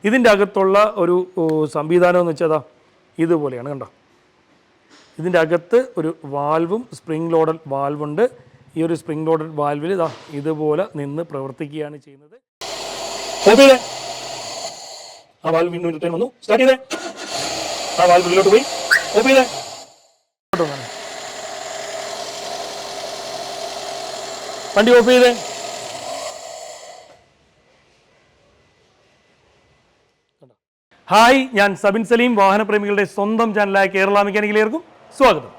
ഇതിൻ്റെ അകത്തുള്ള ഒരു സംവിധാനം എന്ന് വെച്ചാൽ ഇതുപോലെയാണ് കണ്ടോ. ഇതിൻ്റെ അകത്ത് ഒരു വാൽവും സ്പ്രിംഗ് ലോഡഡ് വാൽവുണ്ട്. ഈ ഒരു സ്പ്രിംഗ് ലോഡഡ് വാൽവിൽ ഇതുപോലെ നിന്ന് പ്രവർത്തിക്കുകയാണ് ചെയ്യുന്നത്. ആ വാൽവ് വീണ്ടും റിട്ടേൺ വന്നു. സ്റ്റാർട്ട് ചെയ്തേ. ആ വാൽവ് ഉള്ളിലോട്ട് പോയി. ഓഫ് ചെയ്തേ. വണ്ടി ഓഫ് ചെയ്തേ. ഹായ്, ഞാൻ സബിൻ സലീം. വാഹനപ്രേമികളുടെ സ്വന്തം ചാനലായ കേരള മെക്കാനിക്കിലേക്കും സ്വാഗതം.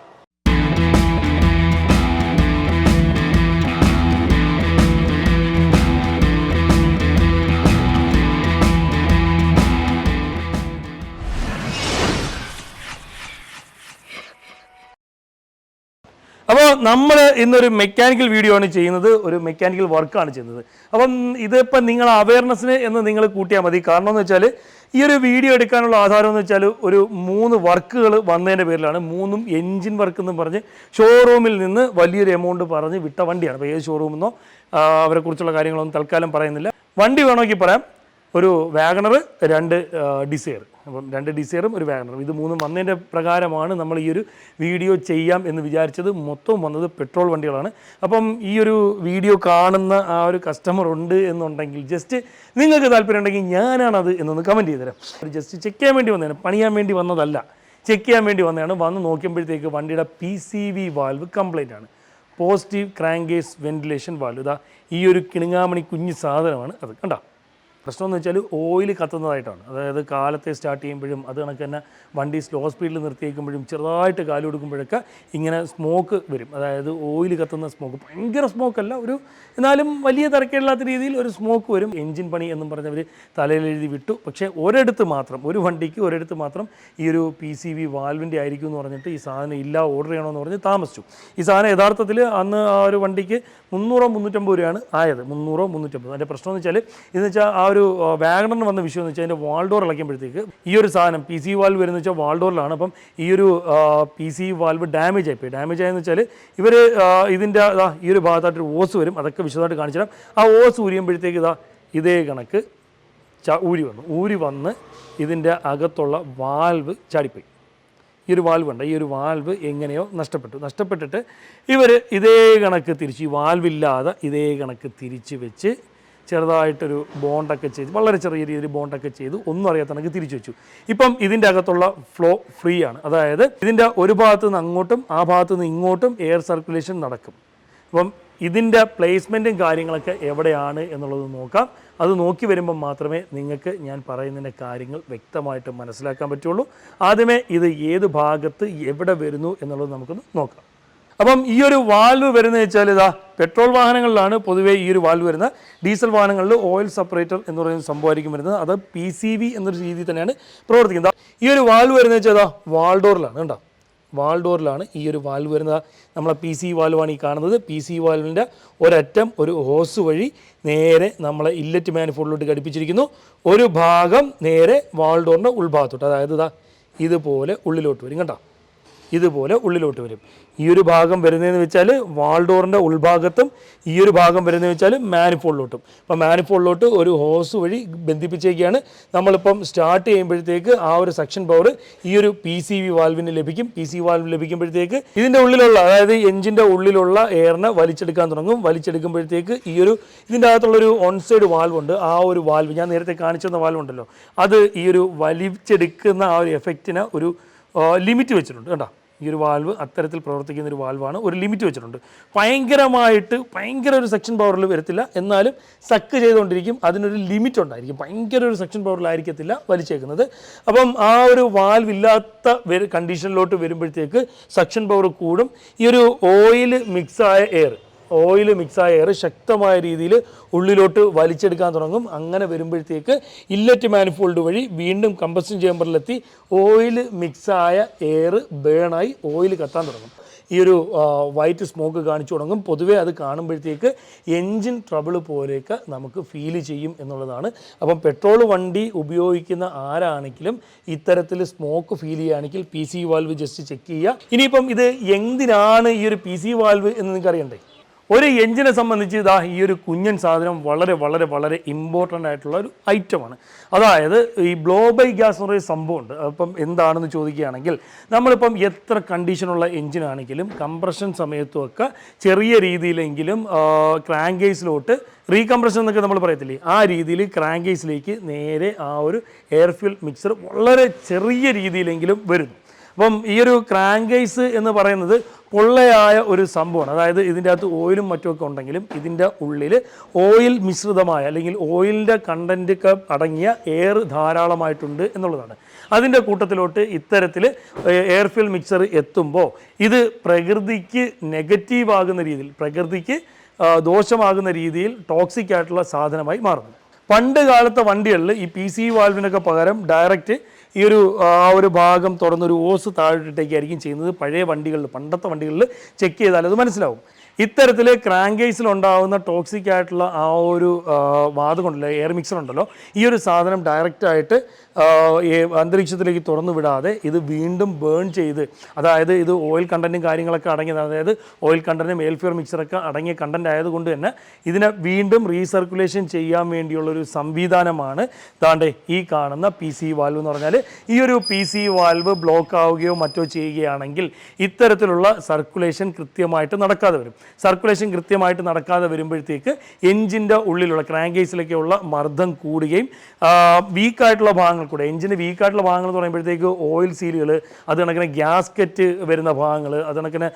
അപ്പോൾ നമ്മൾ ഇന്നൊരു മെക്കാനിക്കൽ വീഡിയോ ആണ് ചെയ്യുന്നത്, ഒരു മെക്കാനിക്കൽ വർക്കാണ് ചെയ്യുന്നത്. അപ്പം ഇതിപ്പോൾ നിങ്ങൾ അവയർനെസ്സിന് എന്ന് നിങ്ങൾ കൂട്ടിയാൽ മതി. കാരണം എന്ന് വെച്ചാൽ ഈ ഒരു വീഡിയോ എടുക്കാനുള്ള ആധാരം എന്ന് വെച്ചാൽ ഒരു 3 വർക്കുകൾ വന്നതിൻ്റെ പേരിലാണ്. 3ഉം എൻജിൻ വർക്ക് എന്ന് പറഞ്ഞ് ഷോറൂമിൽ നിന്ന് വലിയൊരു എമൗണ്ട് പറഞ്ഞ് വിട്ട വണ്ടിയാണ്. അപ്പോൾ ഏത് ഷോറൂമെന്നോ അവരെക്കുറിച്ചുള്ള കാര്യങ്ങളൊന്നും തൽക്കാലം പറയുന്നില്ല. വണ്ടി വേണമെങ്കിൽ പറയാം. ഒരു വാഗണർ, 2 ഡിസയർ. അപ്പം 2 ഡിസയറും ഒരു വാഗണറും, ഇത് 3ഉം വന്നതിൻ്റെ പ്രകാരമാണ് നമ്മൾ ഈ ഒരു വീഡിയോ ചെയ്യാം എന്ന് വിചാരിച്ചത്. മൊത്തം വന്നത് പെട്രോൾ വണ്ടികളാണ്. അപ്പം ഈ ഒരു വീഡിയോ കാണുന്ന ആ ഒരു കസ്റ്റമർ ഉണ്ട് എന്നുണ്ടെങ്കിൽ ജസ്റ്റ് നിങ്ങൾക്ക് താല്പര്യം ഉണ്ടെങ്കിൽ ഞാനാണത് എന്നൊന്ന് കമൻറ്റ് ചെയ്തുതരാം. ജസ്റ്റ് ചെക്ക് ചെയ്യാൻ വേണ്ടി വന്നതാണ്, പണിയാൻ വേണ്ടി വന്നതല്ല, ചെക്ക് ചെയ്യാൻ വേണ്ടി വന്നതാണ്. വന്ന് നോക്കിയപ്പോഴത്തേക്ക് വണ്ടിയുടെ PCV വാൽവ് കംപ്ലൈൻ്റ് ആണ്. Positive crankcase ventilation valve. ഇതാ ഈ ഒരു കിണുങ്ങാമണി കുഞ്ഞ് സാധനമാണ് അത്. കണ്ടോ, പ്രശ്നമെന്ന് വെച്ചാൽ ഓയിൽ കത്തുന്നതായിട്ടാണ്. അതായത് കാലത്തെ സ്റ്റാർട്ട് ചെയ്യുമ്പോഴും അത് കണക്ക് തന്നെ വണ്ടി സ്ലോ സ്പീഡിൽ നിർത്തിയേക്കുമ്പോഴും ചെറുതായിട്ട് കാല് കൊടുക്കുമ്പോഴൊക്കെ ഇങ്ങനെ സ്മോക്ക് വരും. അതായത് ഓയിൽ കത്തുന്ന സ്മോക്ക്, ഭയങ്കര സ്മോക്കല്ല, ഒരു എന്നാലും വലിയ തിരക്കില്ലാത്ത രീതിയിൽ ഒരു സ്മോക്ക് വരും. എൻജിൻ പണി എന്നും പറഞ്ഞവർ തലയിലെഴുതി വിട്ടു. പക്ഷേ ഒരിടത്ത് മാത്രം, ഒരു വണ്ടിക്ക് ഒരിടത്ത് മാത്രം ഈ ഒരു PCV വാൽവിൻ്റെ ആയിരിക്കും എന്ന് പറഞ്ഞിട്ട് ഈ സാധനം ഇല്ല, ഓർഡർ ചെയ്യണമെന്ന് പറഞ്ഞ് താമസിച്ചു. ഈ സാധനം യഥാർത്ഥത്തിൽ അന്ന് ആ ഒരു വണ്ടിക്ക് 300-350 രൂപയാണ് ആയത്. 300-350. അതിൻ്റെ പ്രശ്നം എന്ന് വെച്ചാൽ ഇതെന്ന് വെച്ചാൽ ആ ഒരു വാഗണറിന് വന്ന വിഷയം എന്ന് വെച്ചാൽ അതിൻ്റെ വാൾഡോർ ഇളക്കുമ്പോഴത്തേക്ക് ഈ ഒരു സാധനം PCV വാൽവ് വരുന്നത് വെച്ചാൽ വാൾഡോറിലാണ്. അപ്പം ഈ ഒരു PCV വാൽവ് ഡാമേജ് ആയിപ്പോയി. ഡാമേജ് ആയെന്ന് വെച്ചാൽ ഇവർ ഇതിൻ്റെ ഈ ഒരു ഭാഗത്തായിട്ടൊരു ഓസ് വരും, അതൊക്കെ വിശദമായിട്ട് കാണിച്ചു തരാം. ആ ഓസ് ഊരിയുമ്പോഴത്തേക്ക് ഇതേ കണക്ക് ഊരി വന്ന് ഇതിൻ്റെ അകത്തുള്ള വാൽവ് ചാടിപ്പോയി. ഈ ഒരു വാൽവ് ഉണ്ട്, ഈ ഒരു വാൽവ് എങ്ങനെയോ നഷ്ടപ്പെട്ടിട്ട് ഇവർ ഇതേ കണക്ക് തിരിച്ച്, ഈ വാൽവില്ലാതെ ഇതേ കണക്ക് തിരിച്ച് വെച്ച് ചെറുതായിട്ടൊരു ബോണ്ടൊക്കെ ചെയ്ത്, വളരെ ചെറിയ രീതിയിൽ ബോണ്ടൊക്കെ ചെയ്ത് ഒന്നും അറിയാത്ത കണക്ക് തിരിച്ചു വെച്ചു. ഇപ്പം ഇതിൻ്റെ അകത്തുള്ള ഫ്ലോ ഫ്രീ ആണ്. അതായത് ഇതിൻ്റെ ഒരു ഭാഗത്ത് നിന്ന് അങ്ങോട്ടും ആ ഭാഗത്ത് നിന്ന് ഇങ്ങോട്ടും എയർ സർക്കുലേഷൻ നടക്കും. അപ്പം ഇതിൻ്റെ പ്ലേസ്മെൻറ്റും കാര്യങ്ങളൊക്കെ എവിടെയാണ് എന്നുള്ളത് നോക്കാം. അത് നോക്കി വരുമ്പം മാത്രമേ നിങ്ങൾക്ക് ഞാൻ പറയുന്നതിൻ്റെ കാര്യങ്ങൾ വ്യക്തമായിട്ട് മനസ്സിലാക്കാൻ പറ്റുള്ളൂ. ആദ്യമേ ഇത് ഏത് ഭാഗത്ത് എവിടെ വരുന്നു എന്നുള്ളത് നമുക്കൊന്ന് നോക്കാം. അപ്പം ഈ ഒരു വാൽവ് വരുന്നത് വെച്ചാൽ പെട്രോൾ വാഹനങ്ങളിലാണ് പൊതുവേ ഈ ഒരു വാൽവ് വരുന്നത്. ഡീസൽ വാഹനങ്ങളിൽ ഓയിൽ സെപ്പറേറ്റർ എന്ന് പറയുന്ന സംഭവമായിരിക്കും വരുന്നത്. അത് PCV എന്നൊരു രീതിയിൽ തന്നെയാണ് പ്രവർത്തിക്കുന്നത്. ഈ ഒരു വാൽവ് വരുന്നത് വെച്ചാൽ വാൾഡോറിലാണ്. കണ്ടോ, വാൾഡോറിലാണ് ഈ ഒരു വാൽവ് വരുന്നത്. നമ്മളെ PCV വാൽവാണ് ഈ കാണുന്നത്. PCV വാൽവിൻ്റെ ഒരറ്റം ഒരു ഹോസ് വഴി നേരെ നമ്മളെ ഇല്ലറ്റ് മാനിഫോൾഡിലോട്ട് ഘടിപ്പിച്ചിരിക്കുന്നു. ഒരു ഭാഗം നേരെ വാൾഡോറിൻ്റെ ഉൾഭാഗത്തോട്ട്, അതായത് ഇതുപോലെ ഉള്ളിലോട്ട് വരും. കണ്ടോ, ഇതുപോലെ ഉള്ളിലോട്ട് വരും. ഈ ഒരു ഭാഗം വരുന്നതെന്ന് വെച്ചാൽ വാൾഡോറിൻ്റെ ഉൾഭാഗത്തും ഈ ഒരു ഭാഗം വരുന്നതെന്ന് വെച്ചാൽ മാനിഫോൾഡിലോട്ടും. അപ്പോൾ മാനിഫോൾഡിലോട്ട് ഒരു ഹോസ് വഴി ബന്ധിപ്പിച്ചേക്കാണ്. നമ്മളിപ്പം സ്റ്റാർട്ട് ചെയ്യുമ്പോഴത്തേക്ക് ആ ഒരു സെക്ഷൻ പവർ ഈ ഒരു PCV വാൽവിന് ലഭിക്കും. PCV വാൽവ് ലഭിക്കുമ്പോഴത്തേക്ക് ഇതിൻ്റെ ഉള്ളിലുള്ള, അതായത് എഞ്ചിൻ്റെ ഉള്ളിലുള്ള എയറിനെ വലിച്ചെടുക്കാൻ തുടങ്ങും. വലിച്ചെടുക്കുമ്പോഴത്തേക്ക് ഈ ഒരു ഇതിൻ്റെ അകത്തുള്ളൊരു ഓൺ സൈഡ് വാൽവ് ഉണ്ട്. ആ ഒരു വാൽവ് ഞാൻ നേരത്തെ കാണിച്ചിരുന്ന വാൽവ് ഉണ്ടല്ലോ, അത് ഈ ഒരു വലിച്ചെടുക്കുന്ന ആ ഒരു എഫക്റ്റിന് ഒരു ലിമിറ്റ് വെച്ചിട്ടുണ്ട്. കണ്ടോ, ഈ ഒരു വാൽവ് അത്തരത്തിൽ പ്രവർത്തിക്കുന്ന ഒരു വാൽവാണ്. ഒരു ലിമിറ്റ് വെച്ചിട്ടുണ്ട്. ഭയങ്കര ഒരു സെക്ഷൻ പവറിൽ വരത്തില്ല, എന്നാലും സക്ക് ചെയ്തുകൊണ്ടിരിക്കും. അതിനൊരു ലിമിറ്റ് ഉണ്ടായിരിക്കും. ഭയങ്കര ഒരു സെക്ഷൻ പവറിലായിരിക്കത്തില്ല വലിച്ചേക്കുന്നത്. അപ്പം ആ ഒരു വാൽവ് ഇല്ലാത്ത കണ്ടീഷനിലോട്ട് വരുമ്പോഴത്തേക്ക് സെക്ഷൻ പവർ കൂടും. ഈ ഒരു ഓയിൽ മിക്സായ എയർ ശക്തമായ രീതിയിൽ ഉള്ളിലോട്ട് വലിച്ചെടുക്കാൻ തുടങ്ങും. അങ്ങനെ വരുമ്പോഴത്തേക്ക് ഇല്ലറ്റ് മാനിഫോൾഡ് വഴി വീണ്ടും കമ്പഷൻ ചേമ്പറിലെത്തി ഓയിൽ മിക്സായ എയർ ബേണായി ഓയിൽ കത്താൻ തുടങ്ങും. ഈ ഒരു വൈറ്റ് സ്മോക്ക് കാണിച്ചു തുടങ്ങും. പൊതുവേ അത് കാണുമ്പോഴത്തേക്ക് എൻജിൻ ട്രബിൾ പോലെയൊക്കെ നമുക്ക് ഫീൽ ചെയ്യും എന്നുള്ളതാണ്. അപ്പം പെട്രോൾ വണ്ടി ഉപയോഗിക്കുന്ന ആരാണെങ്കിലും ഇത്തരത്തിൽ സ്മോക്ക് ഫീൽ ചെയ്യുകയാണെങ്കിൽ PCV വാൽവ് ജസ്റ്റ് ചെക്ക് ചെയ്യുക. ഇനിയിപ്പം ഇത് എന്തിനാണ് ഈ ഒരു PCV വാൽവ് എന്ന് നിങ്ങൾക്ക് അറിയണ്ടേ? ഒരു എഞ്ചിനെ സംബന്ധിച്ച് ഇതാ ഈ ഒരു കുഞ്ഞൻ സാധനം വളരെ വളരെ വളരെ ഇമ്പോർട്ടൻ്റ് ആയിട്ടുള്ള ഒരു ഐറ്റമാണ്. അതായത് ഈ ബ്ലോ ബൈ ഗ്യാസ് എന്ന് പറയുന്ന സംഭവമുണ്ട്. അപ്പം എന്താണെന്ന് ചോദിക്കുകയാണെങ്കിൽ നമ്മളിപ്പം എത്ര കണ്ടീഷനുള്ള എഞ്ചിനാണെങ്കിലും കംപ്രഷൻ സമയത്തുമൊക്കെ ചെറിയ രീതിയിലെങ്കിലും ക്രാങ്ക് കേസിലോട്ട് റീകംപ്രഷൻ എന്നൊക്കെ നമ്മൾ പറയത്തില്ലേ, ആ രീതിയിൽ ക്രാങ്ക് കേസിലേക്ക് നേരെ ആ ഒരു എയർ ഫ്യൂൽ മിക്സർ വളരെ ചെറിയ രീതിയിലെങ്കിലും വരുന്നു. അപ്പം ഈ ഒരു ക്രാങ്ക് കേസ് എന്ന് പറയുന്നത് പൊള്ളയായ ഒരു സംഭവമാണ്. അതായത് ഇതിൻ്റെ അകത്ത് ഓയിലും മറ്റുമൊക്കെ ഉണ്ടെങ്കിലും ഇതിൻ്റെ ഉള്ളിൽ ഓയിൽ മിശ്രിതമായ അല്ലെങ്കിൽ ഓയിലിൻ്റെ കണ്ടൻറ്റൊക്കെ അടങ്ങിയ എയർ ധാരാളമായിട്ടുണ്ട് എന്നുള്ളതാണ്. അതിൻ്റെ കൂട്ടത്തിലോട്ട് ഇത്തരത്തിൽ എയർ ഫ്യൂൽ മിക്സർ എത്തുമ്പോൾ ഇത് പ്രകൃതിക്ക് നെഗറ്റീവ് ആകുന്ന രീതിയിൽ, പ്രകൃതിക്ക് ദോഷമാകുന്ന രീതിയിൽ ടോക്സിക് ആയിട്ടുള്ള സാധനമായി മാറുന്നു. പണ്ട് കാലത്തെ വണ്ടികളിൽ ഈ PCV വാൽവിനൊക്കെ പകരം ഡയറക്റ്റ് ഈ ഒരു ഭാഗം തുറന്നൊരു ഓസ് താഴോട്ടേക്കായിരിക്കും ചെയ്യുന്നത്. പഴയ വണ്ടികളിൽ, പണ്ടത്തെ വണ്ടികളിൽ ചെക്ക് ചെയ്താൽ അത് മനസ്സിലാവും. ഇത്തരത്തിൽ ക്രാങ്ക് കേസിലുണ്ടാകുന്ന ടോക്സിക് ആയിട്ടുള്ള ആ ഒരു വാതകമുണ്ടല്ലോ, എയർ മിക്സർ ഉണ്ടല്ലോ, ഈ ഒരു സാധനം ഡയറക്റ്റായിട്ട് അന്തരീക്ഷത്തിലേക്ക് തുറന്നു വിടാതെ ഇത് വീണ്ടും ബേൺ ചെയ്ത്, അതായത് ഇത് ഓയിൽ കണ്ടൻറ്റും കാര്യങ്ങളൊക്കെ അടങ്ങിയത്, അതായത് ഓയിൽ കണ്ടൻറ്റും എയർ ഫ്യൂൽ മിക്സറൊക്കെ അടങ്ങിയ കണ്ടൻറ്റ് ആയതുകൊണ്ട് തന്നെ ഇതിനെ വീണ്ടും റീസർക്കുലേഷൻ ചെയ്യാൻ വേണ്ടിയുള്ളൊരു സംവിധാനമാണ് ദാണ്ടെ ഈ കാണുന്ന PCV വാൽവ് എന്ന് പറഞ്ഞാൽ. ഈ ഒരു PCV വാൽവ് ബ്ലോക്ക് ആവുകയോ മറ്റോ ചെയ്യുകയാണെങ്കിൽ ഇത്തരത്തിലുള്ള സർക്കുലേഷൻ കൃത്യമായിട്ട് നടക്കാതെ വരും. സർക്കുലേഷൻ കൃത്യമായിട്ട് നടക്കാതെ വരുമ്പോഴത്തേക്ക് എഞ്ചിൻ്റെ ഉള്ളിലുള്ള ക്രാങ്ക് കേസിലൊക്കെയുള്ള മർദ്ദം കൂടുകയും വീക്കായിട്ടുള്ള ഭാഗങ്ങൾ കൂടെ, എഞ്ചിന് വീക്കായിട്ടുള്ള ഭാഗങ്ങൾ എന്ന് പറയുമ്പോഴത്തേക്ക് ഓയിൽ സീലുകൾ, അത് കണക്കിന് ഗ്യാസ്കറ്റ് വരുന്ന ഭാഗങ്ങൾ, അത് കണക്കിന്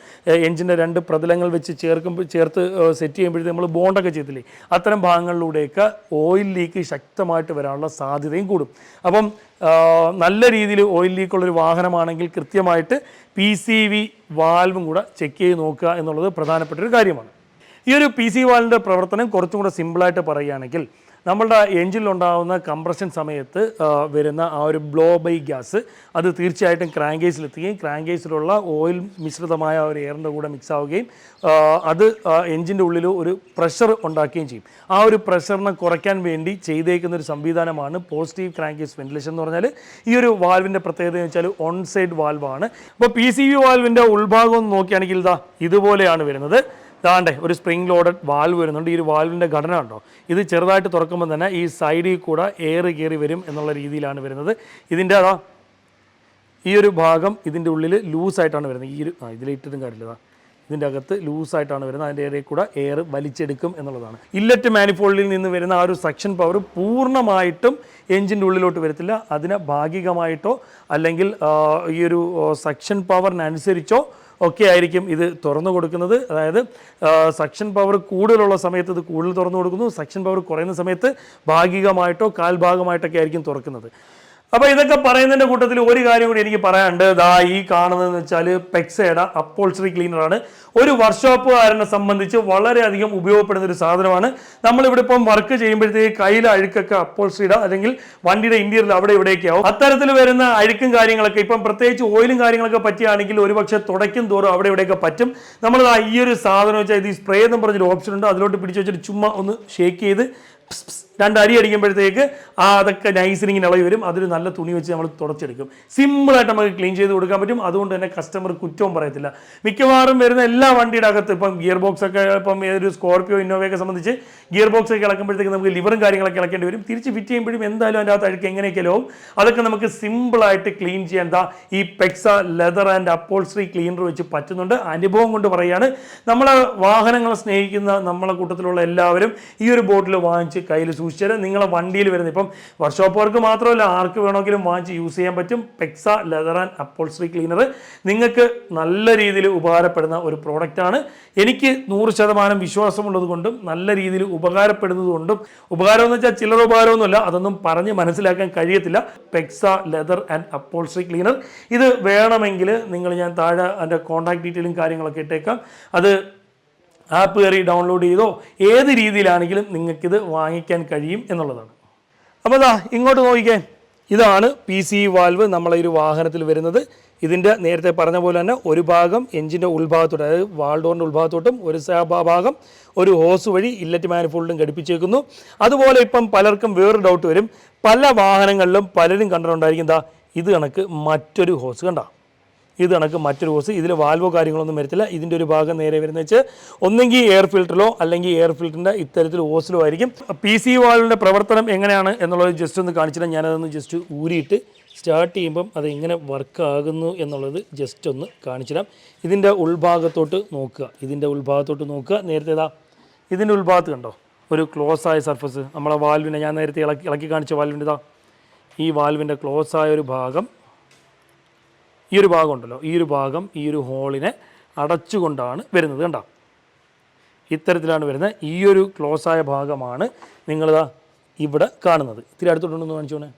എഞ്ചിൻ്റെ 2 പ്രതലങ്ങൾ വെച്ച് ചേർത്ത് സെറ്റ് ചെയ്യുമ്പോഴത്തേക്ക് നമ്മൾ ബോണ്ടൊക്കെ ചെയ്തില്ലേ, അത്തരം ഭാഗങ്ങളിലൂടെയൊക്കെ ഓയിൽ ലീക്ക് ശക്തമായിട്ട് വരാനുള്ള സാധ്യതയും കൂടും. അപ്പം നല്ല രീതിയിൽ ഓയിൽ ലീക്കുള്ളൊരു വാഹനമാണെങ്കിൽ കൃത്യമായിട്ട് PCV വാൽവും കൂടെ ചെക്ക് ചെയ്ത് നോക്കുക എന്നുള്ളത് പ്രധാനപ്പെട്ട ഒരു കാര്യമാണ്. ഈ ഒരു PCV വാൽവിൻ്റെ പ്രവർത്തനം കുറച്ചും കൂടെ സിമ്പിളായിട്ട് പറയുകയാണെങ്കിൽ നമ്മളുടെ എഞ്ചിനിലുണ്ടാകുന്ന കംപ്രഷൻ സമയത്ത് വരുന്ന ആ ഒരു ബ്ലോ ബൈ ഗ്യാസ് അത് തീർച്ചയായിട്ടും ക്രാങ്ക് കേസിലെത്തുകയും ക്രാങ്ക് കേസിലുള്ള ഓയിൽ മിശ്രിതമായ ഒരു എയറിൻ്റെ കൂടെ മിക്സ് ആവുകയും അത് എഞ്ചിൻ്റെ ഉള്ളിൽ ഒരു പ്രഷർ ഉണ്ടാക്കുകയും ചെയ്യും. ആ ഒരു പ്രഷറിനെ കുറയ്ക്കാൻ വേണ്ടി ചെയ്തേക്കുന്ന ഒരു സംവിധാനമാണ് പോസിറ്റീവ് ക്രാങ്ക് കേസ് വെന്റിലേഷൻ എന്ന് പറഞ്ഞാൽ. ഈ ഒരു വാൽവിൻ്റെ പ്രത്യേകത എന്ന് വെച്ചാൽ ഓൺ സൈഡ് വാൽവാണ്. അപ്പോൾ PCV വാൽവിൻ്റെ ഉൾഭാഗം ഒന്ന് നോക്കുകയാണെങ്കിൽ ഇതാ ഇതുപോലെയാണ് വരുന്നത്. ദാണ്ടെ ഒരു സ്പ്രിംഗ് ലോഡഡ് വാൽവ് വരുന്നുണ്ട്. ഈ ഒരു വാൽവിൻ്റെ ഘടന ഉണ്ടോ, ഇത് ചെറുതായിട്ട് തുറക്കുമ്പോൾ തന്നെ ഈ സൈഡിൽ കൂടെ എയർ കയറി വരും എന്നുള്ള രീതിയിലാണ് വരുന്നത്. ഇതിൻ്റെ ഈ ഒരു ഭാഗം ഇതിൻ്റെ ഉള്ളിൽ ലൂസായിട്ടാണ് വരുന്നത്. ഈ ഒരു ഇതിലിട്ടിട്ടും കാര്യമില്ല, ഇതിൻ്റെ അകത്ത് ലൂസായിട്ടാണ് വരുന്നത്. അതിൻ്റെ ഇടയിൽ കൂടെ എയർ വലിച്ചെടുക്കും എന്നുള്ളതാണ്. ഇല്ലറ്റ് മാനിഫോൾഡിൽ നിന്ന് വരുന്ന ആ ഒരു സക്ഷൻ പവർ പൂർണ്ണമായിട്ടും എഞ്ചിൻ്റെ ഉള്ളിലോട്ട് വരത്തില്ല. അതിനെ ഭാഗികമായിട്ടോ അല്ലെങ്കിൽ ഈ ഒരു സക്ഷൻ പവറിനനുസരിച്ചോ ഒക്കെ ആയിരിക്കും ഇത് തുറന്നു കൊടുക്കുന്നത്. അതായത് സക്ഷൻ പവർ കൂടുതലുള്ള സമയത്ത് ഇത് കൂടുതൽ തുറന്നു കൊടുക്കുന്നു, സക്ഷൻ പവർ കുറയുന്ന സമയത്ത് ഭാഗികമായിട്ടോ കാൽഭാഗമായിട്ടൊക്കെ ആയിരിക്കും തുറക്കുന്നത്. അപ്പോൾ ഇതൊക്കെ പറയുന്നതിൻ്റെ കൂട്ടത്തിൽ ഒരു കാര്യം കൂടി എനിക്ക് പറയാനുണ്ട്. ഈ കാണുന്നതെന്ന് വെച്ചാൽ പെക്സയുടെ അപ്പോൾസറി ക്ലീനറാണ്. ഒരു വർക്ക്ഷോപ്പുകാരനെ സംബന്ധിച്ച് വളരെയധികം ഉപയോഗപ്പെടുന്ന ഒരു സാധനമാണ്. നമ്മളിവിടെ ഇപ്പം വർക്ക് ചെയ്യുമ്പോഴത്തേക്ക് കയ്യിലെ അഴുക്കൊക്കെ അപ്പോൾസറിയുടെ അല്ലെങ്കിൽ വണ്ടിയുടെ ഇന്റീരിയറിൽ അവിടെ ഇവിടെയൊക്കെ ആവും. അത്തരത്തിൽ വരുന്ന അഴുക്കും കാര്യങ്ങളൊക്കെ ഇപ്പം പ്രത്യേകിച്ച് ഓയിലും കാര്യങ്ങളൊക്കെ പറ്റിയാണെങ്കിൽ ഒരുപക്ഷെ തുടയ്ക്കും തോറും അവിടെ ഇവിടെയൊക്കെ പറ്റും. നമ്മൾ ഈ ഒരു സാധനം വെച്ചാൽ ഇത് സ്പ്രേ എന്ന് പറഞ്ഞൊരു ഓപ്ഷൻ ഉണ്ട്. അതിലോട്ട് പിടിച്ച് വെച്ചിട്ട് ചുമ്മാ ഒന്ന് ഷേക്ക് ചെയ്ത് 2 അടി അടിക്കുമ്പോഴത്തേക്ക് അതൊക്കെ നൈസിനിങ്ങനെ ഇളകി വരും. അതൊരു നല്ല തുണി വെച്ച് നമ്മൾ തുടച്ചെടുക്കും. സിമ്പിളായിട്ട് നമുക്ക് ക്ലീൻ ചെയ്ത് കൊടുക്കാൻ പറ്റും. അതുകൊണ്ട് തന്നെ കസ്റ്റമർ കുറ്റവും പറയത്തില്ല. മിക്കവാറും വരുന്ന എല്ലാ വണ്ടിയുടെ അകത്ത് ഇപ്പം ഗിയർ ബോക്സ് ഒക്കെ, ഇപ്പം ഏതൊരു സ്കോർപ്പിയോ ഇന്നോവയൊക്കെ സംബന്ധിച്ച് ഗിയർ ബോക്സ് ഒക്കെ ഇളക്കുമ്പോഴത്തേക്ക് നമുക്ക് ലിവറും കാര്യങ്ങളൊക്കെ ഇളക്കേണ്ടി വരും. തിരിച്ച് ഫിറ്റ് ചെയ്യുമ്പോഴും എന്തായാലും അതിൻ്റെ അകത്ത് അഴുക്ക് എങ്ങനെയൊക്കെയല്ലോ അതൊക്കെ നമുക്ക് സിമ്പിളായിട്ട് ക്ലീൻ ചെയ്യാൻ ഈ PEXA leather and upholstery cleaner വെച്ച് പറ്റുന്നുണ്ട്. അനുഭവം കൊണ്ട് പറയുകയാണ്. നമ്മളെ വാഹനങ്ങളെ സ്നേഹിക്കുന്ന നമ്മളെ കൂട്ടത്തിലുള്ള എല്ലാവരും ഈ ഒരു ബോട്ടിൽ വാങ്ങിച്ച് കയ്യിൽ സൂക്ഷിച്ചാൽ നിങ്ങളെ വണ്ടിയിൽ വരുന്നത് ഇപ്പം വർക്ക്ഷോപ്പുകാർക്ക് മാത്രമല്ല ആർക്ക് വേണമെങ്കിലും വാങ്ങിച്ച് യൂസ് ചെയ്യാൻ പറ്റും. PEXA leather and upholstery cleaner നിങ്ങൾക്ക് നല്ല രീതിയിൽ ഉപകാരപ്പെടുന്ന ഒരു പ്രോഡക്റ്റാണ്. എനിക്ക് 100% വിശ്വാസമുള്ളത് കൊണ്ടും നല്ല രീതിയിൽ ഉപകാരപ്പെടുന്നത് കൊണ്ടും, ഉപകാരം എന്ന് വെച്ചാൽ ചില്ലറ ഉപകാരമൊന്നുമല്ല, അതൊന്നും പറഞ്ഞ് മനസ്സിലാക്കാൻ കഴിയത്തില്ല. PEXA leather and upholstery cleaner ഇത് വേണമെങ്കിൽ ഞാൻ താഴെ അതിൻ്റെ കോൺടാക്ട് ഡീറ്റെയിലും കാര്യങ്ങളൊക്കെ ഇട്ടേക്കാം. അത് ആപ്പ് കയറി ഡൗൺലോഡ് ചെയ്തോ ഏത് രീതിയിലാണെങ്കിലും നിങ്ങൾക്കിത് വാങ്ങിക്കാൻ കഴിയും എന്നുള്ളതാണ്. അപ്പോൾ ഇങ്ങോട്ട് നോക്കിക്കേ, ഇതാണ് PCV വാൽവ് നമ്മളെ ഒരു വാഹനത്തിൽ വരുന്നത്. ഇതിൻ്റെ നേരത്തെ പറഞ്ഞ പോലെ തന്നെ ഒരു ഭാഗം എഞ്ചിൻ്റെ ഉൾഭാഗത്തോട്ട്, അതായത് വാൾഡോറിൻ്റെ ഉൾഭാഗത്തോട്ടും ഒരു ഭാഗം ഒരു ഹോസ് വഴി ഇല്ലറ്റ് മാനിഫോൾഡും ഘടിപ്പിച്ചേക്കുന്നു. അതുപോലെ ഇപ്പം പലർക്കും വേറൊരു ഡൗട്ട് വരും. പല വാഹനങ്ങളിലും പലരും കണ്ടിട്ടുണ്ടായിരിക്കും ഇത് കണക്ക് മറ്റൊരു ഹോസ് കണ്ട, ഇത് കണക്ക് മറ്റൊരു ഹോസ്. ഇതിൽ വാൽവോ കാര്യങ്ങളൊന്നും വരത്തില്ല. ഇതിൻ്റെ ഒരു ഭാഗം നേരെ വരുന്ന വെച്ച് ഒന്നെങ്കിൽ എയർ ഫിൽറ്ററിലോ അല്ലെങ്കിൽ എയർ ഫിൽറ്ററിൻ്റെ ഇത്തരത്തിൽ ഹോസിലോ ആയിരിക്കും. PC വാൽവിൻ്റെ പ്രവർത്തനം എങ്ങനെയാണ് എന്നുള്ളത് ജസ്റ്റ് ഒന്ന് കാണിച്ചിട്ട് ഞാനതൊന്ന് ജസ്റ്റ് ഊരിയിട്ട് സ്റ്റാർട്ട് ചെയ്യുമ്പം അത് എങ്ങനെ വർക്കാകുന്നു എന്നുള്ളത് ജസ്റ്റ് ഒന്ന് കാണിച്ചിടാം. ഇതിൻ്റെ ഉൾഭാഗത്തോട്ട് നോക്കുക. നേരത്തെ ഇതിൻ്റെ ഉൾഭാഗത്ത് കണ്ടോ ഒരു ക്ലോസ് ആയ സർഫസ്, നമ്മളെ വാൽവിനെ ഞാൻ നേരത്തെ ഇളക്കി കാണിച്ച വാൽവിൻ്റെ ഈ വാൽവിൻ്റെ ക്ലോസ് ആയ ഒരു ഭാഗം, ഈ ഒരു ഭാഗം ഉണ്ടല്ലോ, ഈ ഒരു ഭാഗം ഈ ഒരു ഹോളിനെ അടച്ചുകൊണ്ടാണ് വരുന്നത്. കണ്ടോ, ഇത്തരത്തിലാണ് വരുന്നത്. ഈ ഒരു ക്ലോസ് ആയ ഭാഗമാണ് നിങ്ങളിതാ ഇവിടെ കാണുന്നത്. ഇത്തിരി അടുത്തോട്ടൊന്ന് കാണിച്ചോണേ.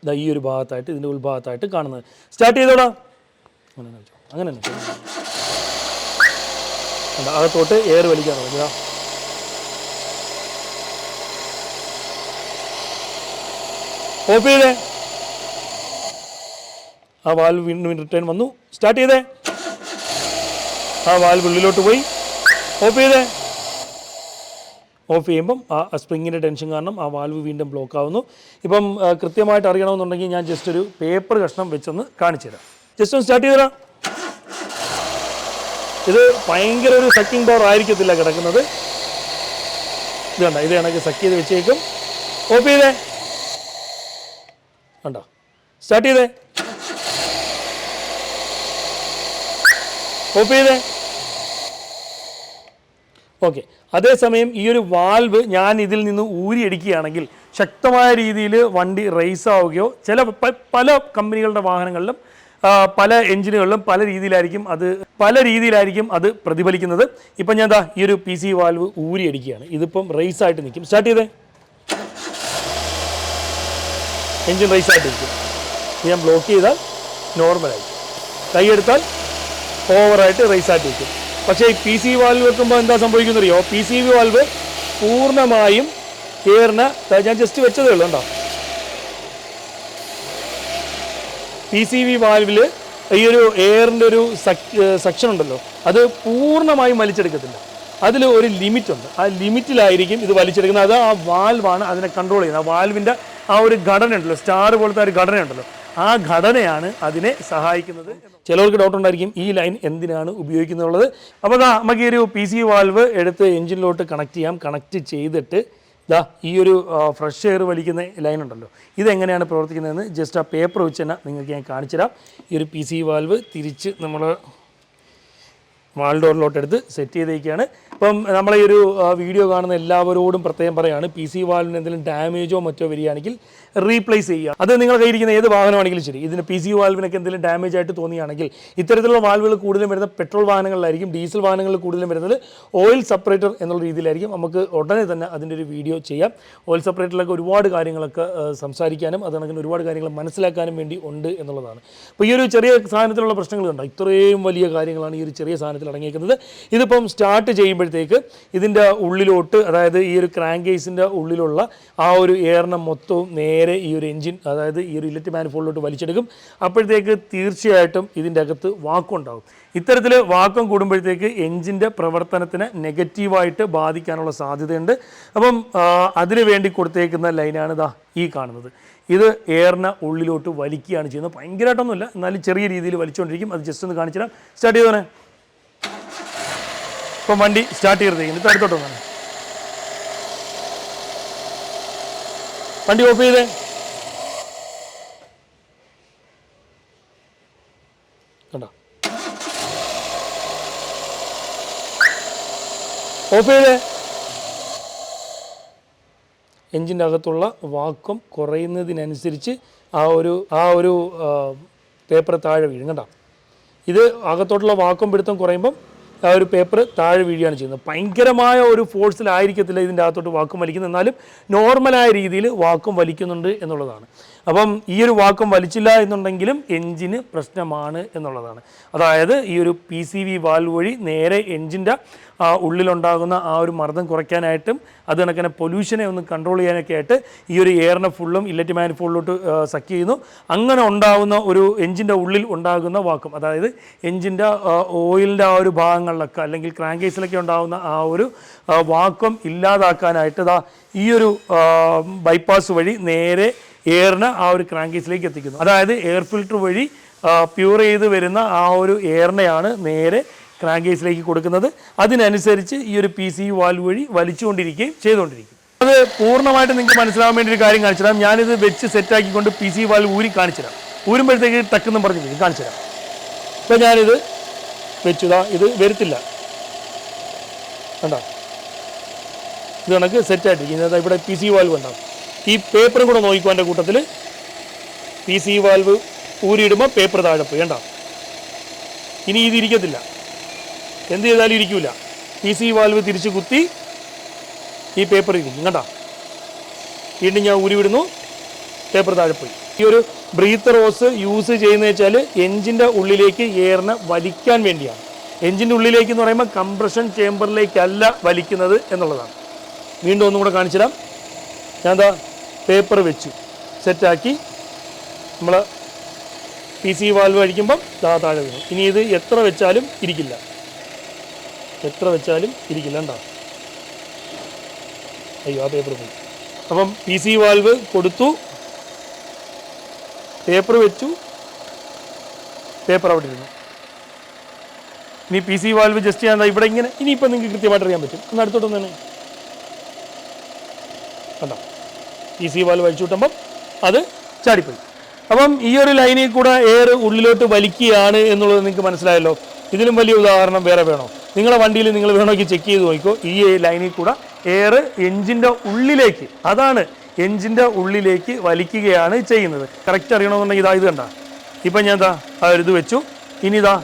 ഇതാ ഈ ഒരു ഭാഗത്തായിട്ട്, ഇതിൻ്റെ ഉൾഭാഗത്തായിട്ട് കാണുന്നത്. സ്റ്റാർട്ട് ചെയ്തോടാ, അങ്ങനെ തന്നെ അകത്തോട്ട് എയർ വലിക്കാൻ തുടങ്ങുക. ഓഫ് ചെയ്തേ, ആ വാൽവ് വീണ്ടും റിട്ടേൺ വന്നു. സ്റ്റാർട്ട് ചെയ്തേ, ആ വാൽവ് ഉള്ളിലോട്ട് പോയി. ഓഫ് ചെയ്തേ, ഓഫ് ചെയ്യുമ്പം ആ സ്പ്രിങ്ങിൻ്റെ ടെൻഷൻ കാരണം ആ വാൽവ് വീണ്ടും ബ്ലോക്ക് ആവുന്നു. ഇപ്പം കൃത്യമായിട്ട് അറിയണമെന്നുണ്ടെങ്കിൽ ഞാൻ ജസ്റ്റ് ഒരു പേപ്പർ കഷ്ണം വെച്ചൊന്ന് കാണിച്ചു തരാം. ജസ്റ്റ് ഒന്ന് സ്റ്റാർട്ട് ചെയ്തരാം. ഇത് ഭയങ്കര ഒരു സക്കിങ് പവർ ആയിരിക്കത്തില്ല കിടക്കുന്നത്. ഇത് കണ്ട, ഇത് കണക്ക് സക്ക് ചെയ്ത് വെച്ചേക്കും. ഓഫ് ചെയ്തേ, കണ്ടോ, സ്റ്റാർട്ട് ചെയ്തേ, ഓഫ് ചെയ്തേ. ഓക്കെ, അതേസമയം ഈ ഒരു വാൽവ് ഞാൻ ഇതിൽ നിന്ന് ഊരിയടിക്കുകയാണെങ്കിൽ ശക്തമായ രീതിയിൽ വണ്ടി റേസ് ആവുകയോ, പല കമ്പനികളുടെ വാഹനങ്ങളിലും പല എഞ്ചിനുകളിലും പല രീതിയിലായിരിക്കും അത് പ്രതിഫലിക്കുന്നത്. ഇപ്പം ഞാൻ ഈ ഒരു PC വാൽവ് ഊരിയടിക്കുകയാണ്. ഇതിപ്പം റേസ് ആയിട്ട് നിൽക്കും. സ്റ്റാർട്ട് ചെയ്തേ, എഞ്ചിൻ റേസ് ആയിട്ട് നിൽക്കും. ഞാൻ ബ്ലോക്ക് ചെയ്താൽ നോർമലായി, കൈയെടുത്താൽ ഓവറായിട്ട് റേസ് ആയിട്ട് നിൽക്കും. പക്ഷേ ഈ PC വാൽവ് വെക്കുമ്പോൾ എന്താ സംഭവിക്കുന്നത് അറിയോ? PCV വാൽവ് പൂർണ്ണമായും എയറിന്, ഞാൻ ജസ്റ്റ് വെച്ചതേ ഉള്ളൂ കണ്ടോ, PCV വാൽവിൽ ഈ ഒരു എയറിൻ്റെ ഒരു സെക്ഷൻ ഉണ്ടല്ലോ, അത് പൂർണ്ണമായും വലിച്ചെടുക്കത്തില്ല. അതിൽ ഒരു ലിമിറ്റ് ഉണ്ട്. ആ ലിമിറ്റിലായിരിക്കും ഇത് വലിച്ചെടുക്കുന്നത്. അത് ആ വാൽവാണ് അതിനെ കൺട്രോൾ ചെയ്യുന്നത്. ആ വാൽവിൻ്റെ ആ ഒരു ഘടന ഉണ്ടല്ലോ, സ്റ്റാർ പോലത്തെ ഒരു ഘടന ഉണ്ടല്ലോ, ആ ഘടനയാണ് അതിനെ സഹായിക്കുന്നത്. ചിലർക്ക് ഡൗട്ട് ഉണ്ടായിരിക്കും ഈ ലൈൻ എന്തിനാണ് ഉപയോഗിക്കുന്നുള്ളത്. അപ്പോൾ നമുക്ക് ഈ ഒരു PC വാൽവ് എടുത്ത് എഞ്ചിനിലോട്ട് കണക്ട് ചെയ്യാം. കണക്ട് ചെയ്തിട്ട് ഈ ഒരു ഫ്രഷ് എയർ വലിക്കുന്ന ലൈൻ ഉണ്ടല്ലോ, ഇതെങ്ങനെയാണ് പ്രവർത്തിക്കുന്നതെന്ന് ജസ്റ്റ് ആ പേപ്പർ വെച്ച് തന്നെ നിങ്ങൾക്ക് ഞാൻ കാണിച്ചു തരാം. ഈ ഒരു PC വാൽവ് തിരിച്ച് നമ്മൾ വാൾ ഡോറിലോട്ട് എടുത്ത് സെറ്റ് ചെയ്തേക്കാണ്. ഇപ്പം നമ്മളെ ഈ ഒരു വീഡിയോ കാണുന്ന എല്ലാവരോടും പ്രത്യേകം പറയുകയാണ്, PC വാൽവിന് എന്തെങ്കിലും ഡാമേജോ മറ്റോ വരികയാണെങ്കിൽ റീപ്ലേസ് ചെയ്യുക. അത് നിങ്ങൾ കയ്യിരിക്കുന്ന ഏത് വാഹനമാണെങ്കിലും ശരി, ഇതിന് PC വാൽവിനൊക്കെ എന്തെങ്കിലും ഡാമേജ് ആയിട്ട് തോന്നുകയാണെങ്കിൽ ഇത്തരത്തിലുള്ള വാൽവുകൾ കൂടുതലും വരുന്ന പെട്രോൾ വാഹനങ്ങളിലായിരിക്കും. ഡീസൽ വാഹനങ്ങളിൽ കൂടുതലും വരുന്നത് ഓയിൽ സെപ്പറേറ്റർ എന്നുള്ള രീതിയിലായിരിക്കും. നമുക്ക് ഉടനെ തന്നെ അതിൻ്റെ ഒരു വീഡിയോ ചെയ്യാം. ഓയിൽ സെപ്പറേറ്ററിലൊക്കെ ഒരുപാട് കാര്യങ്ങളൊക്കെ സംസാരിക്കാനും അത് കണക്കിന് ഒരുപാട് കാര്യങ്ങൾ മനസ്സിലാക്കാനും വേണ്ടി ഉണ്ട് എന്നുള്ളതാണ്. അപ്പോൾ ഈ ഒരു ചെറിയ സാധനത്തിലുള്ള പ്രശ്നങ്ങൾ കണ്ടോ, ഇത്രയും വലിയ കാര്യങ്ങളാണ് ഈ ഒരു ചെറിയ സാധനത്തിൽ അടങ്ങിയിരിക്കുന്നത്. ഇതിപ്പം സ്റ്റാർട്ട് ചെയ്യുമ്പോഴത്തേക്ക് ഇതിൻ്റെ ഉള്ളിലോട്ട്, അതായത് ഈ ഒരു ക്രാങ്ക് കേസിൻ്റെ ഉള്ളിലുള്ള ആ ഒരു എയറിനെ മൊത്തവും നേരെ ഈ ഒരു എഞ്ചിൻ, അതായത് ഈ ഒരു ഇലക്ട്രിക് മാനിഫോൾഡിലോട്ട് വലിച്ചെടുക്കും. അപ്പോഴത്തേക്ക് തീർച്ചയായിട്ടും ഇതിൻ്റെ അകത്ത് വാക്വം ഉണ്ടാകും. ഇത്തരത്തിൽ വാക്വം കൂടുമ്പോഴത്തേക്ക് എഞ്ചിൻ്റെ പ്രവർത്തനത്തിന് നെഗറ്റീവായിട്ട് ബാധിക്കാനുള്ള സാധ്യതയുണ്ട്. അപ്പം അതിനു വേണ്ടി കൊടുത്തേക്കുന്ന ലൈനാണ് ഈ കാണുന്നത്. ഇത് എയറിനെ ഉള്ളിലോട്ട് വലിക്കുകയാണ് ചെയ്യുന്നത്. ഭയങ്കരമായിട്ടൊന്നുമില്ല, എന്നാലും ചെറിയ രീതിയിൽ വലിച്ചുകൊണ്ടിരിക്കും. അത് ജസ്റ്റ് ഒന്ന് കാണിച്ചു തരാം. സ്റ്റാർട്ട് ചെയ്തോനെ. ഇപ്പം വണ്ടി സ്റ്റാർട്ട് ചെയ്തിരിക്കുന്നു. ഇത് അടുത്തോട്ട് വന്നാണ്. വണ്ടി ഓഫ് ചെയ്തേ. കണ്ടോ, ഓഫ് ചെയ്തേ. എഞ്ചിൻ്റെ അകത്തുള്ള വാക്വം കുറയുന്നതിനനുസരിച്ച് ആ ഒരു പേപ്പർ താഴെ വീഴും. കണ്ടോ, ഇത് അകത്തോട്ടുള്ള വാക്വം പിടുത്തം കുറയുമ്പം ആ ഒരു പേപ്പർ താഴെ വീഴുകയാണ് ചെയ്യുന്നത്. ഭയങ്കരമായ ഒരു ഫോഴ്സിലായിരിക്കത്തില്ല ഇതിൻ്റെ അകത്തോട്ട് വാക്വം വലിക്കുന്നത്, എന്നാലും നോർമലായ രീതിയിൽ വാക്വം വലിക്കുന്നുണ്ട് എന്നുള്ളതാണ്. അപ്പം ഈ ഒരു വാക്വം വലിച്ചില്ല എന്നുണ്ടെങ്കിലും എഞ്ചിന് പ്രശ്നമാണ് എന്നുള്ളതാണ്. അതായത് ഈ ഒരു PCV വാൽവ് വഴി നേരെ എഞ്ചിൻ്റെ ഉള്ളിലുണ്ടാകുന്ന ആ ഒരു മർദ്ദം കുറയ്ക്കാനായിട്ടും അത് കണക്കിനെ പൊല്യൂഷനെ ഒന്ന് കൺട്രോൾ ചെയ്യാനൊക്കെ ആയിട്ട് ഈ ഒരു എയറിനെ ഫുള്ളും ഇലക്ട്രിക് മാനിഫോൾഡിലോട്ട് സക്ക് ചെയ്യുന്നു. അങ്ങനെ ഉണ്ടാകുന്ന ഒരു എഞ്ചിൻ്റെ ഉള്ളിൽ ഉണ്ടാകുന്ന വാക്വം, അതായത് എഞ്ചിൻ്റെ ഓയിലിൻ്റെ ആ ഒരു ഭാഗങ്ങളിലൊക്കെ അല്ലെങ്കിൽ ക്രാങ്ക് കേസിലൊക്കെ ഉണ്ടാകുന്ന ആ ഒരു വാക്വം ഇല്ലാതാക്കാനായിട്ട് ഈ ഒരു ബൈപ്പാസ് വഴി നേരെ എയറിനെ ആ ഒരു ക്രാങ്ക് കേസിലേക്ക് എത്തിക്കുന്നു. അതായത് എയർ ഫിൽറ്റർ വഴി പ്യൂർ ചെയ്ത് വരുന്ന ആ ഒരു എയറിനെയാണ് നേരെ ക്രാങ്ക് കേസിലേക്ക് കൊടുക്കുന്നത്. അതിനനുസരിച്ച് ഈ ഒരു PCV വാൽവ് വഴി വലിച്ചുകൊണ്ടിരിക്കുകയും ചെയ്തുകൊണ്ടിരിക്കും. അത് പൂർണ്ണമായിട്ട് നിങ്ങൾക്ക് മനസ്സിലാവാൻ വേണ്ടി ഒരു കാര്യം കാണിച്ചു തരാം. ഞാനിത് വെച്ച് സെറ്റാക്കിക്കൊണ്ട് PCV വാൽവ് ഊരി കാണിച്ചു തരാം. ഊരുമ്പോഴത്തേക്ക് ടക്കെന്നും പറഞ്ഞു കാണിച്ചു തരാം. ഇപ്പം ഞാനിത് വെച്ചുതാ, ഇത് വരത്തില്ല കണ്ടോ, ഇത് കണക്ക് സെറ്റായിട്ടിരിക്കുന്നത്. ഇവിടെ PCV വാൽവ് ഉണ്ടാവും. ഈ പേപ്പറും കൂടെ നോക്കിക്കോ. എൻ്റെ കൂട്ടത്തിൽ PCV വാൽവ് ഊരിയിടുമ്പോൾ പേപ്പർ താഴെ പോയി കണ്ടോ. ഇനി ഇത് ഇരിക്കത്തില്ല, എന്ത് ചെയ്താലും ഇരിക്കില്ല. PCV വാൽവ് തിരിച്ച് കുത്തി ഈ പേപ്പർ ഇരിക്കും കണ്ടോ. വീണ്ടും ഞാൻ ഊരി വിടുന്നു, പേപ്പർ താഴെ പോയി. ഈ ഒരു ബ്രീത്തർ ഹോസ് യൂസ് ചെയ്യുന്നത് വെച്ചാൽ എഞ്ചിൻ്റെ ഉള്ളിലേക്ക് എയറിനെ വലിക്കാൻ വേണ്ടിയാണ്. എഞ്ചിൻ്റെ ഉള്ളിലേക്ക് എന്ന് പറയുമ്പോൾ കംപ്രഷൻ ചേമ്പറിലേക്കല്ല വലിക്കുന്നത് എന്നുള്ളതാണ്. വീണ്ടും ഒന്നും കൂടെ കാണിച്ചു തരാം. ഞാൻ എന്താ പേപ്പർ വെച്ചു സെറ്റാക്കി നമ്മൾ PCV വാൽവ് അടിക്കുമ്പം താഴെ വീണു. ഇനി ഇത് എത്ര വെച്ചാലും ഇരിക്കില്ല, എത്ര വെച്ചാലും ഇരിക്കില്ല കണ്ടോ. അയ്യോ ആ പേപ്പർ പോയി. അപ്പം PCV വാൽവ് കൊടുത്തു, പേപ്പർ വെച്ചു, പേപ്പർ അവിടെ ഇരുന്നു. ഇനി PCV വാൽവ് ജസ്റ്റ് ചെയ്യാൻ ഇവിടെ ഇങ്ങനെ. ഇനിയിപ്പോൾ നിങ്ങൾക്ക് കൃത്യമായിട്ട് അറിയാൻ പറ്റും. ഒന്ന് അടുത്തോട്ടൊന്ന് തന്നെ കണ്ടോ. PCV വാൽവ് വലിച്ചു വിട്ടുമ്പം അത് ചാടിപ്പോയി. അപ്പം ഈ ഒരു ലൈനിൽ കൂടെ എയർ ഉള്ളിലോട്ട് വലിക്കുകയാണ് എന്നുള്ളത് നിങ്ങൾക്ക് മനസ്സിലായല്ലോ. ഇതിലും വലിയ ഉദാഹരണം വേറെ വേണോ? നിങ്ങളുടെ വണ്ടിയിൽ നിങ്ങൾ വേണമെങ്കിൽ ചെക്ക് ചെയ്ത് നോക്കിക്കോ. ഈ ലൈനിൽ കൂടെ എയർ എഞ്ചിൻ്റെ ഉള്ളിലേക്ക്, അതാണ് എഞ്ചിൻ്റെ ഉള്ളിലേക്ക് വലിക്കുകയാണ് ചെയ്യുന്നത്. കറക്റ്റ് അറിയണമെന്നുണ്ടെങ്കിൽ ഇതാ ഇത് കണ്ട. ഇപ്പം ഞാൻ ഇതാ ആ ഒരു ഇത് വെച്ചു. ഇനി ഇതാ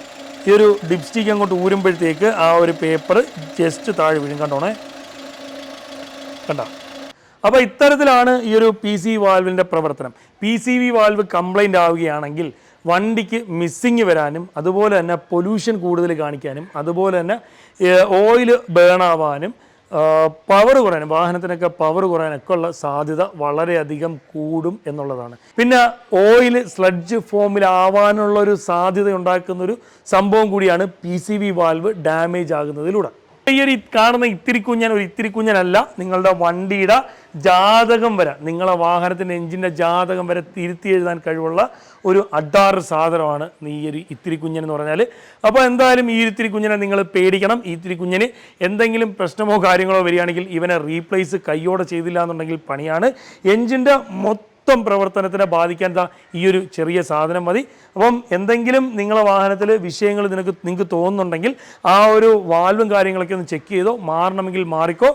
ഈ ഒരു ഡിപ്സ്റ്റിക്ക് അങ്ങോട്ട് ഊരുമ്പോഴത്തേക്ക് ആ ഒരു പേപ്പർ ജസ്റ്റ് താഴെ വീഴും കണ്ടോണേ കണ്ട. അപ്പോൾ ഇത്തരത്തിലാണ് ഈ ഒരു PCV വാൽവിൻ്റെ പ്രവർത്തനം. PCV വാൽവ് കംപ്ലൈൻ്റ് ആവുകയാണെങ്കിൽ വണ്ടിക്ക് മിസ്സിങ് വരാനും അതുപോലെ തന്നെ പൊല്യൂഷൻ കൂടുതൽ കാണിക്കാനും അതുപോലെ തന്നെ ഓയിൽ ബേൺ ആവാനും പവർ കുറയാനും, വാഹനത്തിനൊക്കെ പവർ കുറയാനൊക്കെ ഉള്ള സാധ്യത വളരെയധികം കൂടും എന്നുള്ളതാണ്. പിന്നെ ഓയിൽ സ്ലഡ്ജ് ഫോമിലാവാനുള്ളൊരു സാധ്യത ഉണ്ടാക്കുന്നൊരു സംഭവം കൂടിയാണ് PCV വാൽവ് ഡാമേജ് ആകുന്നതിലൂടെ. ഈ ഒരു കാണുന്ന ഇത്തിരി കുഞ്ഞൻ ഒരു ഇത്തിരി കുഞ്ഞനല്ല, നിങ്ങളുടെ വണ്ടിയുടെ ജാതകം വരെ, നിങ്ങളെ വാഹനത്തിൻ്റെ എഞ്ചിൻ്റെ ജാതകം വരെ തിരുത്തി എഴുതാൻ കഴിവുള്ള ഒരു അഡാറ് സാധനമാണ് ഈ ഒരു ഇത്തിരി കുഞ്ഞൻ എന്ന് പറഞ്ഞാൽ. അപ്പോൾ എന്തായാലും ഈ ഇത്തിരി കുഞ്ഞനെ നിങ്ങൾ പേടിക്കണം. ഈ ഇത്തിരി കുഞ്ഞന് എന്തെങ്കിലും പ്രശ്നമോ കാര്യങ്ങളോ വരികയാണെങ്കിൽ ഇവനെ റീപ്ലേസ് കയ്യോടെ ചെയ്തില്ല എന്നുണ്ടെങ്കിൽ പണിയാണ്. എഞ്ചിൻ്റെ മൊത്തം പ്രവർത്തനത്തിനെ ബാധിക്കാൻ ഈ ഒരു ചെറിയ സാധനം മതി. അപ്പം എന്തെങ്കിലും നിങ്ങളെ വാഹനത്തിൽ വിഷയങ്ങൾ നിങ്ങൾക്ക് തോന്നുന്നുണ്ടെങ്കിൽ ആ ഒരു വാൽവും കാര്യങ്ങളൊക്കെ ഒന്ന് ചെക്ക് ചെയ്തോ, മാറണമെങ്കിൽ മാറിക്കോ.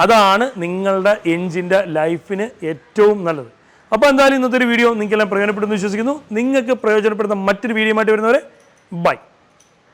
അതാണ് നിങ്ങളുടെ എഞ്ചിൻ്റെ ലൈഫിന് ഏറ്റവും നല്ലത്. അപ്പോൾ എന്തായാലും ഇന്നത്തെ ഒരു വീഡിയോ നിങ്ങൾക്കെല്ലാം പ്രയോജനപ്പെടുമെന്ന് വിശ്വസിക്കുന്നു. നിങ്ങൾക്ക് പ്രയോജനപ്പെടുന്ന മറ്റൊരു വീഡിയോ ആയിട്ട് വരുന്നവരെ ബൈ.